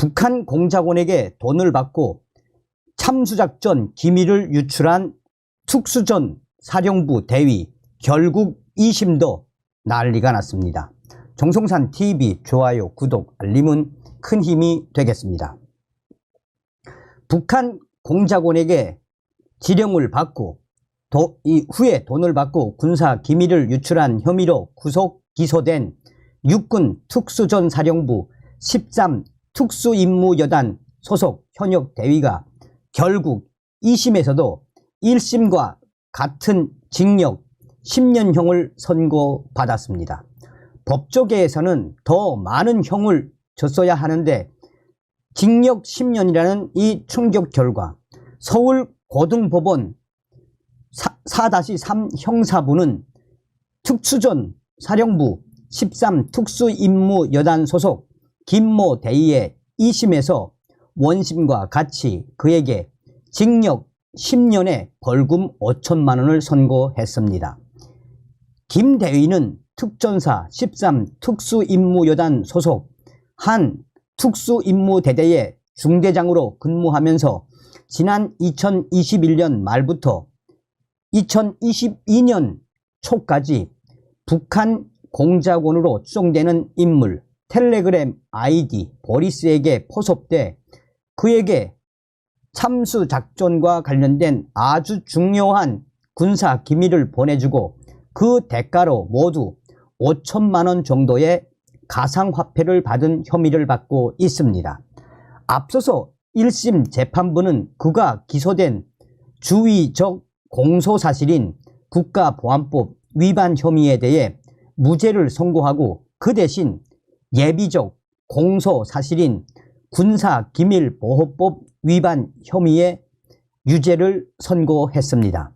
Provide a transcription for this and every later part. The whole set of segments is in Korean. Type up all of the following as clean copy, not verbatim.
북한 공작원에게 돈을 받고 참수작전 기밀을 유출한 특수전 사령부 대위 결국 2심도 난리가 났습니다. 정성산TV 좋아요, 구독, 알림은 큰 힘이 되겠습니다. 북한 공작원에게 지령을 받고 후에 돈을 받고 군사 기밀을 유출한 혐의로 구속 기소된 육군 특수전 사령부 13 특수임무여단 소속 현역 대위가 결국 2심에서도 1심과 같은 징역 10년형을 선고받았습니다. 법조계에서는 더 많은 형을 줬어야 하는데 징역 10년이라는 이 충격 결과 서울고등법원 4-3 형사부는 특수전 사령부 13 특수임무여단 소속 김모 대위의 2심에서 원심과 같이 그에게 징역 10년에 벌금 5천만 원을 선고했습니다. 김 대위는 특전사 13 특수임무여단 소속 한 특수임무대대의 중대장으로 근무하면서 지난 2021년 말부터 2022년 초까지 북한 공작원으로 추정되는 인물 텔레그램 아이디 보리스에게 포섭돼 그에게 참수작전과 관련된 아주 중요한 군사 기밀을 보내주고 그 대가로 모두 5천만 원 정도의 가상화폐를 받은 혐의를 받고 있습니다. 앞서서 1심 재판부는 그가 기소된 주의적 공소사실인 국가보안법 위반 혐의에 대해 무죄를 선고하고 그 대신 예비적 공소사실인 군사기밀보호법 위반 혐의에 유죄를 선고했습니다.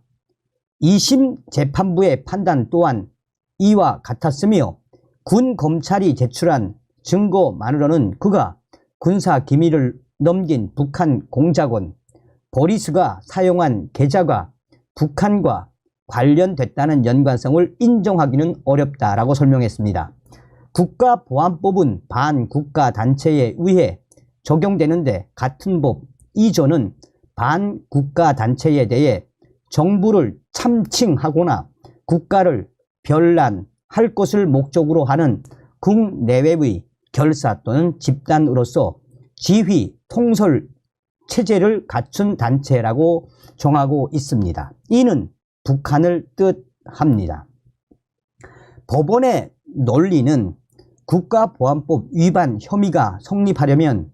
2심 재판부의 판단 또한 이와 같았으며 군 검찰이 제출한 증거만으로는 그가 군사기밀을 넘긴 북한 공작원 보리스가 사용한 계좌가 북한과 관련됐다는 연관성을 인정하기는 어렵다라고 설명했습니다. 국가보안법은 반국가단체에 의해 적용되는데 같은 법 2조는 반국가단체에 대해 정부를 참칭하거나 국가를 변란할 것을 목적으로 하는 국내외의 결사 또는 집단으로서 지휘, 통솔 체제를 갖춘 단체라고 정하고 있습니다. 이는 북한을 뜻합니다. 법원의 논리는 국가보안법 위반 혐의가 성립하려면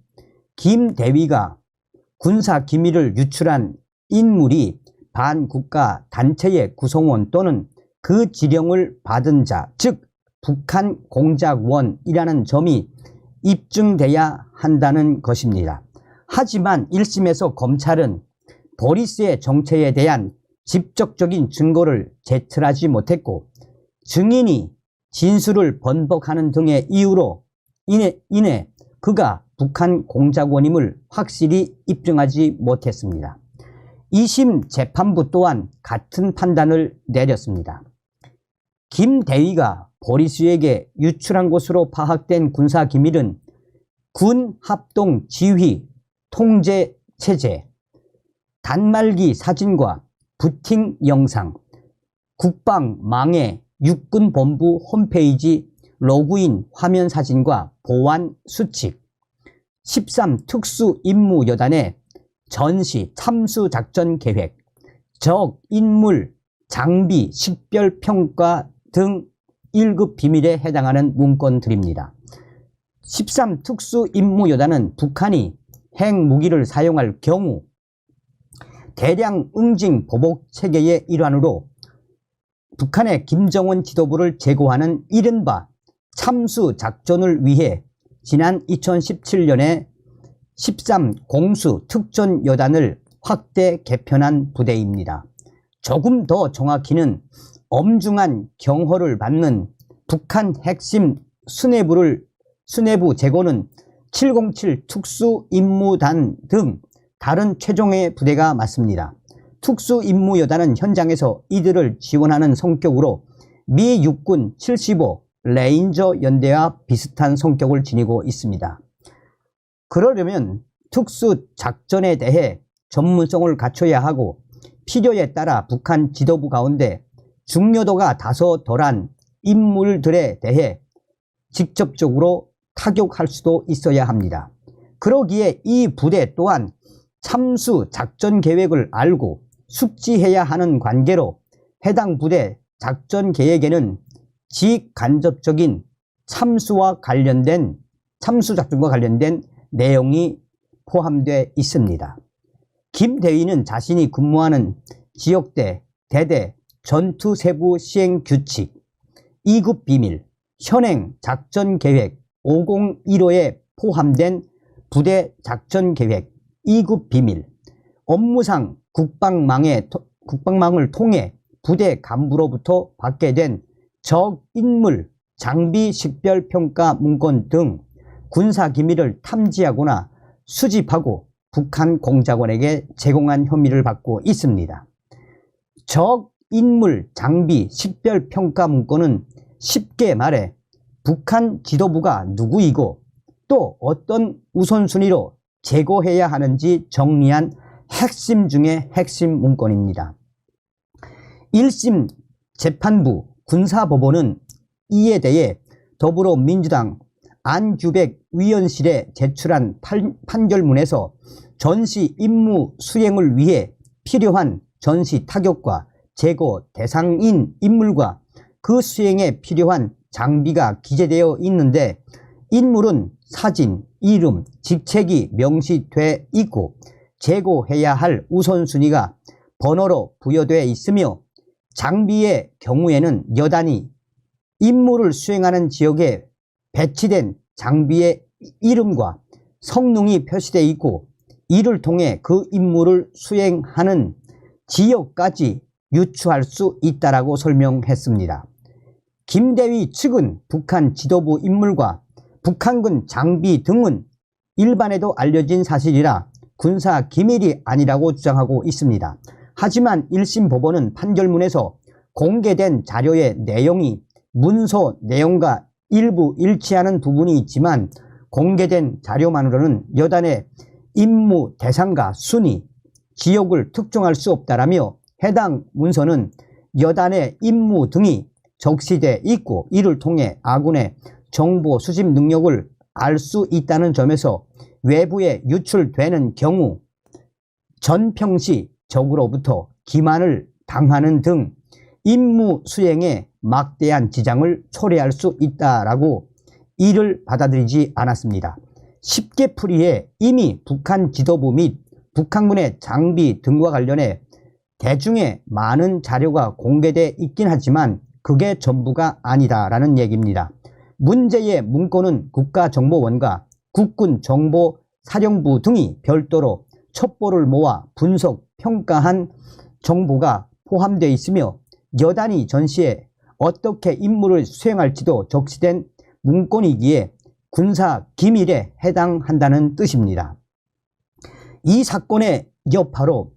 김 대위가 군사기밀을 유출한 인물이 반국가 단체의 구성원 또는 그 지령을 받은 자, 즉 북한 공작원이라는 점이 입증돼야 한다는 것입니다. 하지만 1심에서 검찰은 보리스의 정체에 대한 직접적인 증거를 제출하지 못했고 증인이 진술을 번복하는 등의 이유로 인해 그가 북한 공작원임을 확실히 입증하지 못했습니다. 2심 재판부 또한 같은 판단을 내렸습니다. 김 대위가 보리스에게 유출한 것으로 파악된 군사기밀은 군 합동 지휘 통제 체제, 단말기 사진과 부팅 영상, 국방망해 육군본부 홈페이지 로그인 화면 사진과 보안 수칙, 13 특수임무여단의 전시 참수작전 계획, 적 인물 장비 식별평가 등 1급 비밀에 해당하는 문건들입니다. 13 특수임무여단은 북한이 핵무기를 사용할 경우 대량 응징 보복 체계의 일환으로 북한의 김정은 지도부를 제거하는 이른바 참수작전을 위해 지난 2017년에 13 공수 특전여단을 확대 개편한 부대입니다. 조금 더 정확히는 엄중한 경호를 받는 북한 핵심 수뇌부 제고는 707 특수임무단 등 다른 최종의 부대가 맞습니다. 특수임무여단은 현장에서 이들을 지원하는 성격으로 미 육군 75 레인저 연대와 비슷한 성격을 지니고 있습니다. 그러려면 특수작전에 대해 전문성을 갖춰야 하고 필요에 따라 북한 지도부 가운데 중요도가 다소 덜한 인물들에 대해 직접적으로 타격할 수도 있어야 합니다. 그러기에 이 부대 또한 참수 작전 계획을 알고 숙지해야 하는 관계로 해당 부대 작전 계획에는 직간접적인 참수 작전과 관련된 내용이 포함되어 있습니다. 김 대위는 자신이 근무하는 지역대, 대대, 전투 세부 시행 규칙, 2급 비밀, 현행 작전 계획 5015에 포함된 부대 작전 계획 2급 비밀, 업무상 국방망을 통해 부대 간부로부터 받게 된 적 인물 장비 식별 평가 문건 등 군사 기밀을 탐지하거나 수집하고 북한 공작원에게 제공한 혐의를 받고 있습니다. 적 인물 장비 식별 평가 문건은 쉽게 말해 북한 지도부가 누구이고 또 어떤 우선순위로 제거해야 하는지 정리한 핵심 중의 핵심 문건입니다. 1심 재판부 군사법원은 이에 대해 더불어민주당 안규백 위원실에 제출한 판결문에서 전시 임무 수행을 위해 필요한 전시 타격과 제거 대상인 인물과 그 수행에 필요한 장비가 기재되어 있는데 인물은 사진, 이름, 직책이 명시돼 있고 제거해야 할 우선순위가 번호로 부여되어 있으며 장비의 경우에는 여단이 임무를 수행하는 지역에 배치된 장비의 이름과 성능이 표시되어 있고 이를 통해 그 임무를 수행하는 지역까지 유추할 수 있다라고 설명했습니다. 김대위 측은 북한 지도부 인물과 북한군 장비 등은 일반에도 알려진 사실이라 군사 기밀이 아니라고 주장하고 있습니다. 하지만 1심 법원은 판결문에서 공개된 자료의 내용이 문서 내용과 일부 일치하는 부분이 있지만 공개된 자료만으로는 여단의 임무 대상과 순위, 지역을 특정할 수 없다라며 해당 문서는 여단의 임무 등이 적시돼 있고 이를 통해 아군의 정보 수집 능력을 알 수 있다는 점에서 외부에 유출되는 경우 전평시 적으로부터 기만을 당하는 등 임무 수행에 막대한 지장을 초래할 수 있다라고 이를 받아들이지 않았습니다. 쉽게 풀이해 이미 북한 지도부 및 북한군의 장비 등과 관련해 대중에 많은 자료가 공개되어 있긴 하지만 그게 전부가 아니다라는 얘기입니다. 문제의 문건은 국가정보원과 국군정보사령부 등이 별도로 첩보를 모아 분석, 평가한 정보가 포함되어 있으며 여단이 전시에 어떻게 임무를 수행할지도 적시된 문건이기에 군사 기밀에 해당한다는 뜻입니다. 이 사건의 여파로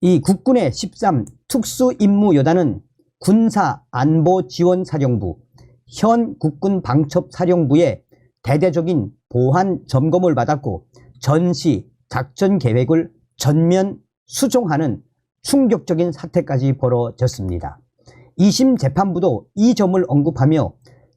이 국군의 13 특수임무여단은 군사안보지원사령부, 현 국군방첩사령부의 대대적인 보안 점검을 받았고 전시 작전계획을 전면 수정하는 충격적인 사태까지 벌어졌습니다. 2심 재판부도 이 점을 언급하며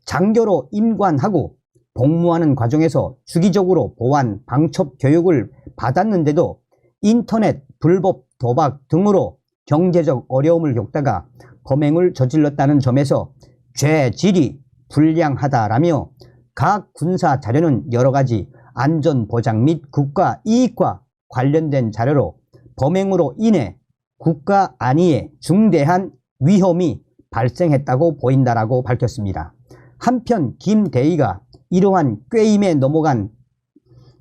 장교로 임관하고 복무하는 과정에서 주기적으로 보안 방첩 교육을 받았는데도 인터넷 불법 도박 등으로 경제적 어려움을 겪다가 범행을 저질렀다는 점에서 죄질이 불량하다라며 각 군사 자료는 여러가지 안전보장 및 국가 이익과 관련된 자료로 범행으로 인해 국가 안위에 중대한 위험이 발생했다고 보인다라고 밝혔습니다. 한편 김 대위가 이러한 꾀임에 넘어간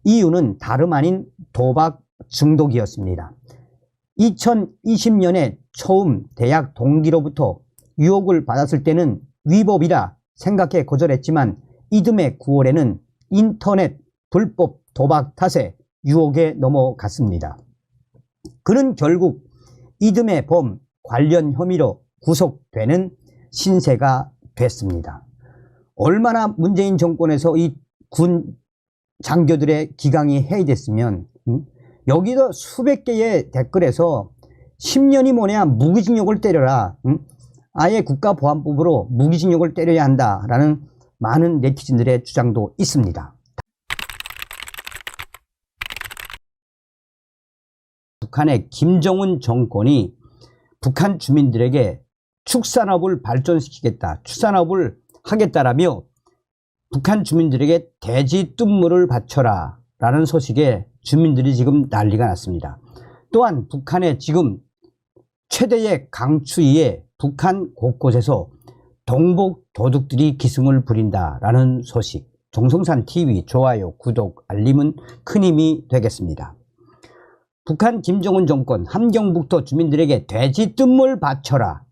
이유는 다름 아닌 도박 중독이었습니다. 2020년에 처음 대학 동기로부터 유혹을 받았을 때는 위법이라 생각해 거절했지만 이듬해 9월에는 인터넷 불법 도박 탓에 유혹에 넘어갔습니다. 그는 결국 이듬해 범 관련 혐의로 구속되는 신세가 됐습니다. 얼마나 문재인 정권에서 이 군 장교들의 기강이 해이됐으면 여기도 수백 개의 댓글에서 10년이 뭐냐 무기징역을 때려라, 아예 국가보안법으로 무기징역을 때려야 한다라는 많은 네티즌들의 주장도 있습니다. 북한의 김정은 정권이 북한 주민들에게 축산업을 발전시키겠다, 축산업을 하겠다라며 북한 주민들에게 돼지 뜬물을 바쳐라 라는 소식에 주민들이 지금 난리가 났습니다. 또한 북한의 지금 최대의 강추위에 북한 곳곳에서 동복 도둑들이 기승을 부린다라는 소식. 정성산TV 좋아요, 구독, 알림은 큰 힘이 되겠습니다. 북한 김정은 정권 함경북도 주민들에게 돼지 뜬물 바쳐라.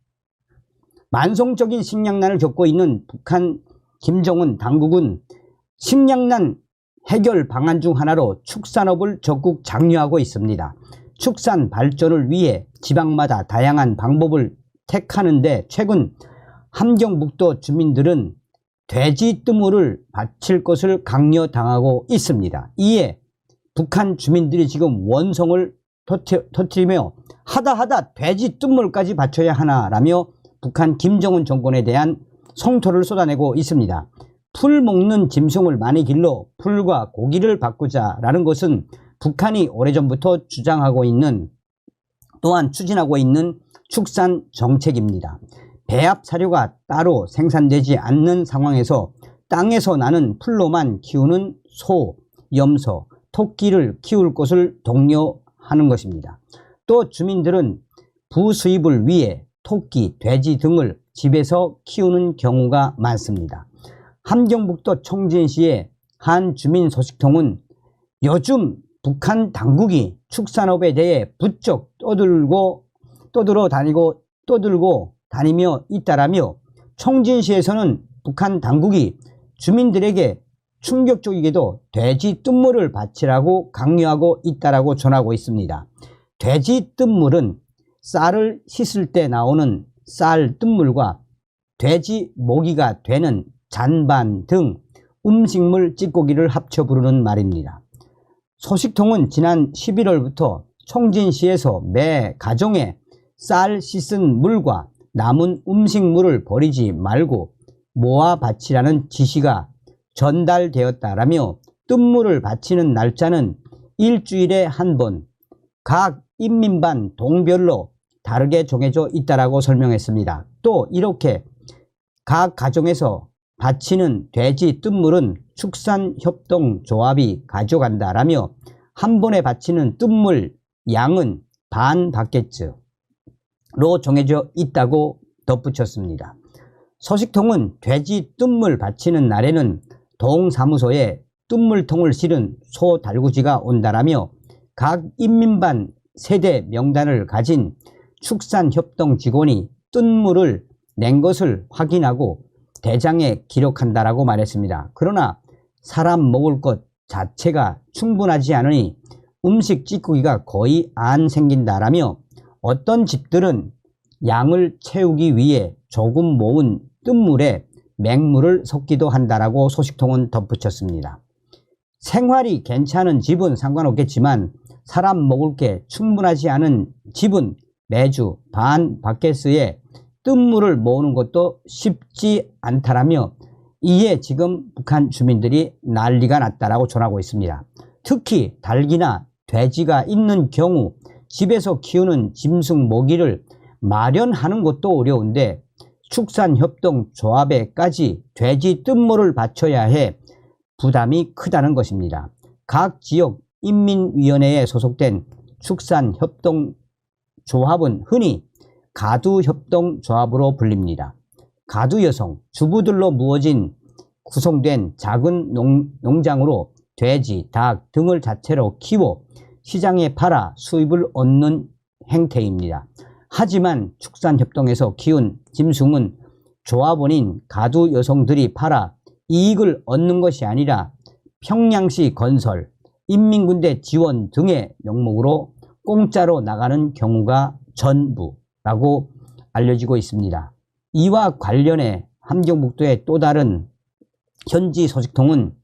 만성적인 식량난을 겪고 있는 북한 김정은 당국은 식량난 해결 방안 중 하나로 축산업을 적극 장려하고 있습니다. 축산 발전을 위해 지방마다 다양한 방법을 택하는데 최근 함경북도 주민들은 돼지 뜬물을 바칠 것을 강요당하고 있습니다. 이에 북한 주민들이 지금 원성을 터뜨리며 하다 돼지 뜬물까지 바쳐야 하나라며 북한 김정은 정권에 대한 성토를 쏟아내고 있습니다. 풀 먹는 짐승을 많이 길러 풀과 고기를 바꾸자라는 것은 북한이 오래전부터 주장하고 있는, 또한 추진하고 있는 축산 정책입니다. 배합 사료가 따로 생산되지 않는 상황에서 땅에서 나는 풀로만 키우는 소, 염소, 토끼를 키울 것을 독려하는 것입니다. 또 주민들은 부수입을 위해 토끼, 돼지 등을 집에서 키우는 경우가 많습니다. 함경북도 청진시의 한 주민 소식통은 요즘 북한 당국이 축산업에 대해 부쩍 떠들고 다니며 있다라며 청진시에서는 북한 당국이 주민들에게 충격적이게도 돼지 뜬물을 바치라고 강요하고 있다라고 전하고 있습니다. 돼지 뜬물은 쌀을 씻을 때 나오는 쌀 뜬물과 돼지 모기가 되는 잔반 등 음식물 찌꺼기를 합쳐 부르는 말입니다. 소식통은 지난 11월부터 청진시에서 매 가정에 쌀 씻은 물과 남은 음식물을 버리지 말고 모아 바치라는 지시가 전달되었다라며 뜬물을 바치는 날짜는 일주일에 한 번, 각 인민반 동별로 다르게 정해져 있다라고 설명했습니다. 또 이렇게 각 가정에서 바치는 돼지 뜬물은 축산협동조합이 가져간다라며 한 번에 바치는 뜬물 양은 반 바켓으로 정해져 있다고 덧붙였습니다. 소식통은 돼지 뜬물 바치는 날에는 동사무소에 뜬물통을 실은 소 달구지가 온다라며 각 인민반 세대 명단을 가진 축산협동 직원이 뜬물을 낸 것을 확인하고 대장에 기록한다라고 말했습니다. 그러나 사람 먹을 것 자체가 충분하지 않으니 음식 찌꺼기가 거의 안 생긴다라며 어떤 집들은 양을 채우기 위해 조금 모은 뜬물에 맹물을 섞기도 한다라고 소식통은 덧붙였습니다. 생활이 괜찮은 집은 상관없겠지만 사람 먹을 게 충분하지 않은 집은 매주 반 바켓스에 뜬물을 모으는 것도 쉽지 않다라며 이에 지금 북한 주민들이 난리가 났다라고 전하고 있습니다. 특히 닭이나 돼지가 있는 경우 집에서 키우는 짐승 먹이를 마련하는 것도 어려운데 축산협동조합에까지 돼지 뜬물을 바쳐야 해 부담이 크다는 것입니다. 각 지역 인민위원회에 소속된 축산협동조합은 흔히 가두협동조합으로 불립니다. 가두여성, 주부들로 구성된 작은 농장으로 돼지, 닭 등을 자체로 키워 시장에 팔아 수입을 얻는 행태입니다. 하지만 축산협동에서 키운 짐승은 조합원인 가두 여성들이 팔아 이익을 얻는 것이 아니라 평양시 건설, 인민군대 지원 등의 명목으로 공짜로 나가는 경우가 전부라고 알려지고 있습니다. 이와 관련해 함경북도의 또 다른 현지 소식통은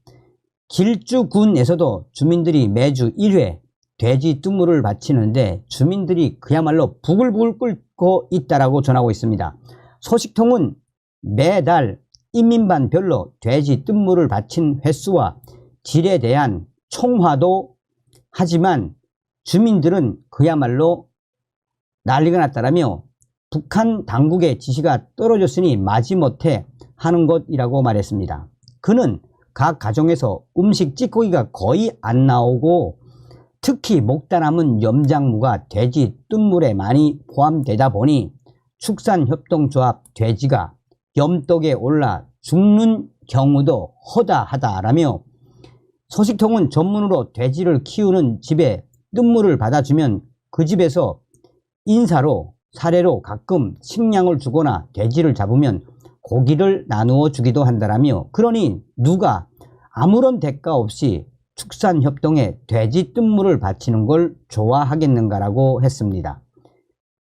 길주군에서도 주민들이 매주 1회 돼지 뜬물을 바치는데 주민들이 그야말로 부글부글 끓고 있다라고 전하고 있습니다. 소식통은 매달 인민반별로 돼지 뜬물을 바친 횟수와 질에 대한 총화도 하지만 주민들은 그야말로 난리가 났다라며 북한 당국의 지시가 떨어졌으니 마지못해 하는 것이라고 말했습니다. 그는 각 가정에서 음식 찌꺼기가 거의 안 나오고 특히 목다 남은 염작무가 돼지 뜬물에 많이 포함되다 보니 축산협동조합 돼지가 염독에 올라 죽는 경우도 허다하다라며 소식통은 전문으로 돼지를 키우는 집에 뜬물을 받아주면 그 집에서 인사로 사례로 가끔 식량을 주거나 돼지를 잡으면 고기를 나누어 주기도 한다라며 그러니 누가 아무런 대가 없이 축산협동에 돼지 뜬물을 바치는 걸 좋아하겠는가라고 했습니다.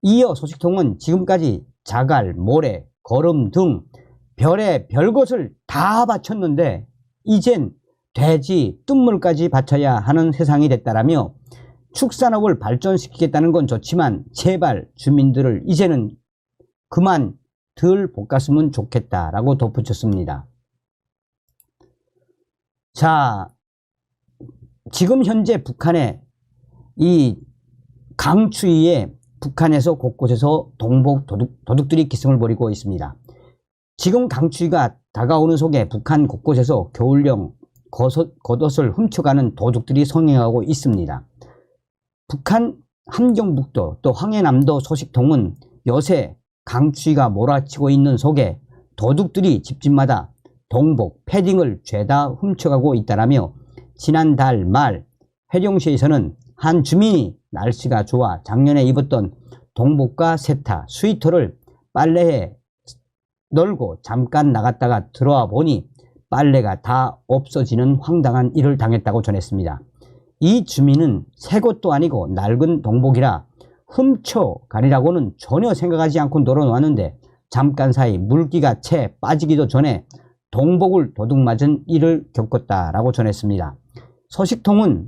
이어 소식통은 지금까지 자갈, 모래, 거름 등 별의 별것을 다 바쳤는데 이젠 돼지 뜬물까지 바쳐야 하는 세상이 됐다라며 축산업을 발전시키겠다는 건 좋지만 제발 주민들을 이제는 그만 덜 볶았으면 좋겠다라고 덧붙였습니다. 자, 지금 현재 북한의 이 강추위에 북한에서 곳곳에서 동복 도둑들이 기승을 부리고 있습니다. 지금 강추위가 다가오는 속에 북한 곳곳에서 겨울용 겉옷을 훔쳐가는 도둑들이 성행하고 있습니다. 북한 함경북도 또 황해남도 소식통은 요새 강추위가 몰아치고 있는 속에 도둑들이 집집마다 동복, 패딩을 죄다 훔쳐가고 있다라며 지난달 말 회룡시에서는 한 주민이 날씨가 좋아 작년에 입었던 동복과 세타, 스웨터를 빨래에 널고 잠깐 나갔다가 들어와 보니 빨래가 다 없어지는 황당한 일을 당했다고 전했습니다. 이 주민은 새 것도 아니고 낡은 동복이라 훔쳐가리라고는 전혀 생각하지 않고 널어놓았는데 잠깐 사이 물기가 채 빠지기도 전에 동복을 도둑맞은 일을 겪었다라고 전했습니다. 소식통은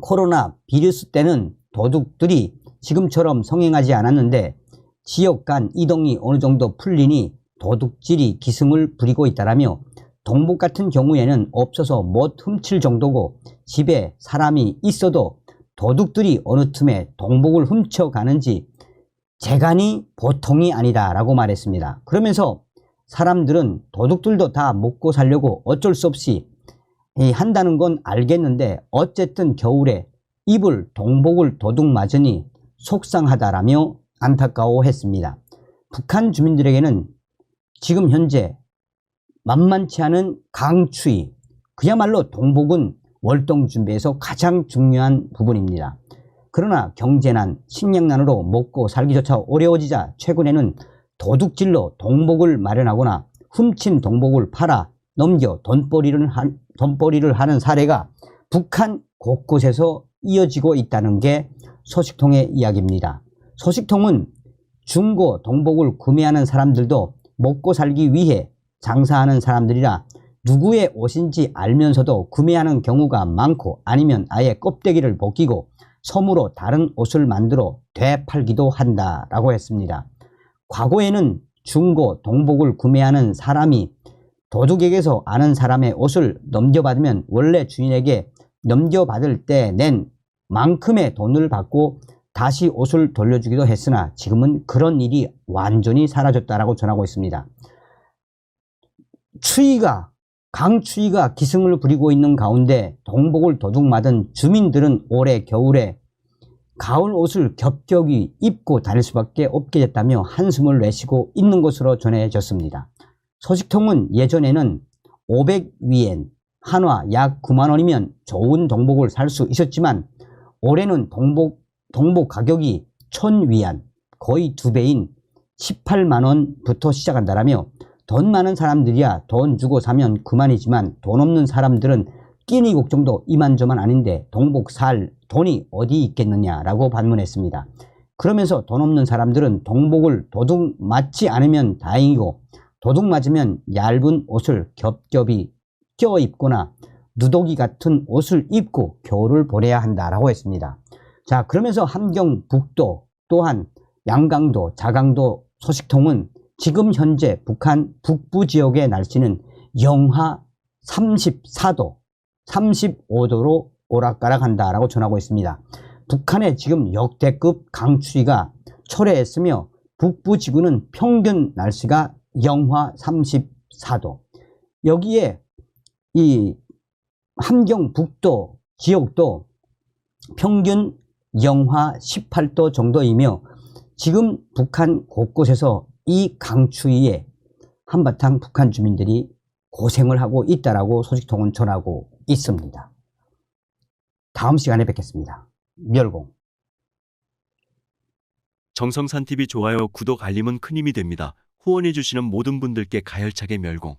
코로나 비루스 때는 도둑들이 지금처럼 성행하지 않았는데 지역 간 이동이 어느 정도 풀리니 도둑질이 기승을 부리고 있다라며 동복 같은 경우에는 없어서 못 훔칠 정도고 집에 사람이 있어도 도둑들이 어느 틈에 동복을 훔쳐가는지 재간이 보통이 아니다 라고 말했습니다. 그러면서 사람들은 도둑들도 다 먹고 살려고 어쩔 수 없이 한다는 건 알겠는데 어쨌든 겨울에 입을 동복을 도둑 맞으니 속상하다라며 안타까워했습니다. 북한 주민들에게는 지금 현재 만만치 않은 강추위, 그야말로 동복은 월동 준비에서 가장 중요한 부분입니다. 그러나 경제난, 식량난으로 먹고 살기조차 어려워지자 최근에는 도둑질로 동복을 마련하거나 훔친 동복을 팔아 넘겨 돈벌이를 하는 사례가 북한 곳곳에서 이어지고 있다는 게 소식통의 이야기입니다. 소식통은 중고 동복을 구매하는 사람들도 먹고 살기 위해 장사하는 사람들이라 누구의 옷인지 알면서도 구매하는 경우가 많고 아니면 아예 껍데기를 벗기고 솜으로 다른 옷을 만들어 되팔기도 한다라고 했습니다. 과거에는 중고 동복을 구매하는 사람이 도둑에게서 아는 사람의 옷을 넘겨받으면 원래 주인에게 넘겨받을 때 낸 만큼의 돈을 받고 다시 옷을 돌려주기도 했으나 지금은 그런 일이 완전히 사라졌다라고 전하고 있습니다. 강추위가 기승을 부리고 있는 가운데 동복을 도둑맞은 주민들은 올해 겨울에 가을 옷을 겹겹이 입고 다닐 수밖에 없게 됐다며 한숨을 내쉬고 있는 것으로 전해졌습니다. 소식통은 예전에는 500위엔 한화 약 9만 원이면 좋은 동복을 살 수 있었지만 올해는 동복 가격이 1000위안 거의 2배인 18만 원부터 시작한다라며 돈 많은 사람들이야 돈 주고 사면 그만이지만 돈 없는 사람들은 끼니 걱정도 이만저만 아닌데 동복 살 돈이 어디 있겠느냐라고 반문했습니다. 그러면서 돈 없는 사람들은 동복을 도둑 맞지 않으면 다행이고 도둑 맞으면 얇은 옷을 겹겹이 껴입거나 누더기 같은 옷을 입고 겨울을 보내야 한다라고 했습니다. 자, 그러면서 함경북도 또한 양강도, 자강도 소식통은 지금 현재 북한 북부 지역의 날씨는 영하 34도, 35도로 오락가락한다라고 전하고 있습니다. 북한의 지금 역대급 강추위가 초래했으며 북부 지구는 평균 날씨가 영하 34도. 여기에 이 함경북도 지역도 평균 영하 18도 정도이며 지금 북한 곳곳에서 이 강추위에 한바탕 북한 주민들이 고생을 하고 있다라고 소식통은 전하고 있습니다. 다음 시간에 뵙겠습니다. 멸공. 정성산TV 좋아요, 구독, 알림은 큰 힘이 됩니다. 후원해주시는 모든 분들께 가열차게 멸공.